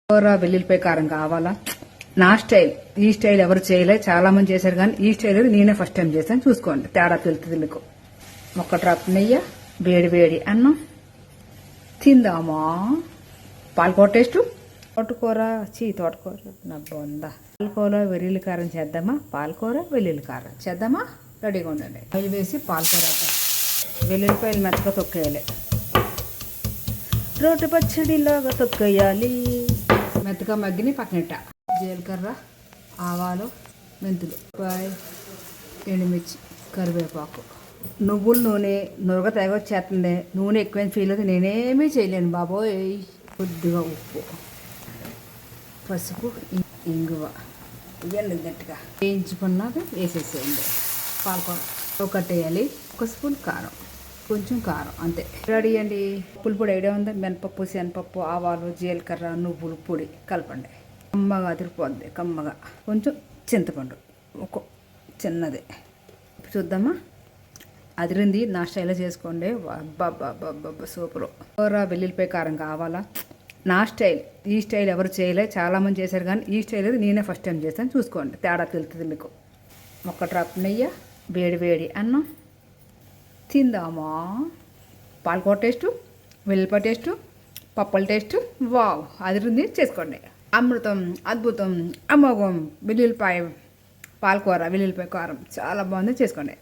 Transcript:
కూర వెల్లుల్లిపాయ కారం కావాలా? నా స్టైల్. ఈ స్టైల్ ఎవరు చేయలే, చాలా మంది చేశారు కానీ ఈ స్టైల్ నేనే ఫస్ట్ టైం చేశాను. చూసుకోండి, తేడా తెలుస్తుంది మీకు. ఒక్క డ్రాప్ నెయ్యి, వేడి వేడి అన్నం తిందామా. పాలకూర టేస్ట్. తోటకూర తోటకూర నా బొందా. పాలకూర వెల్లుల్లి కారం చేద్దామా? పాలకూర వెల్లుల్లి కారం చేద్దామా? రెడీగా ఉండండి. ఆయిల్ వేసి పాలకూర వేద్దాం. వెల్లుల్లిపాయలు మెత్తగా తొక్కేయాలి. రోటి పచ్చడిలాగా తొక్కేయాలి. మెత్తగా మగ్గిని పక్కనెట్ట. జీలకర్ర, ఆవాలు, మెంతులు, ఎండుమిర్చి, కరివేపాకు, నువ్వుల నూనె. నురగ తెగొచ్చేస్తుంది. నూనె ఎక్కువైన ఫీల్ అయితే నేనేమీ చేయలేను బాబోయ్. కొద్దిగా ఉప్పు, పసుపు, ఇంగువ ఇవన్నీ గట్టిగా వేయించుకున్నాక వేసేసేయండి. పాలకూర ఒకటి వేయాలి. ఒక స్పూన్ కారం, కొంచెం కారం అంతే. రెడీ అండి. పులిపొడి ఐడియా ఉంది. మినపప్పు, శనపప్పు, ఆవాలు, జీలకర్ర, నువ్వులు పొడి కలపండి. కమ్మగా అదిరిపోద్ది. కమ్మగా. కొంచెం చింతపండు ఒక చిన్నది. చూద్దామా? అదిరింది. నా స్టైల్లో చేసుకోండి. బాబా సూపర్. కూర వెల్లుల్లిపాయ కారం కావాలా? నా స్టైల్. ఈ స్టైల్ ఎవరు చేయలే, చాలా మంది చేశారు కానీ ఈ స్టైల్ నేనే ఫస్ట్ టైం చేశాను. చూసుకోండి, తేడా తెలుస్తుంది మీకు. ఒక్క డ్రాప్ నెయ్యి, వేడి వేడి అన్నం తిందామా. పాలకూర టేస్టు, వెల్లుల్లిపాయ టేస్టు, పప్పల టేస్టు. వావ్, అదిరింది. చేసుకోండి. అమృతం, అద్భుతం, అమోఘం. వెల్లుల్లిపాయ పాలకూర వెల్లుల్లిపాయ కారం చాలా బాగుంది. చేసుకోండి.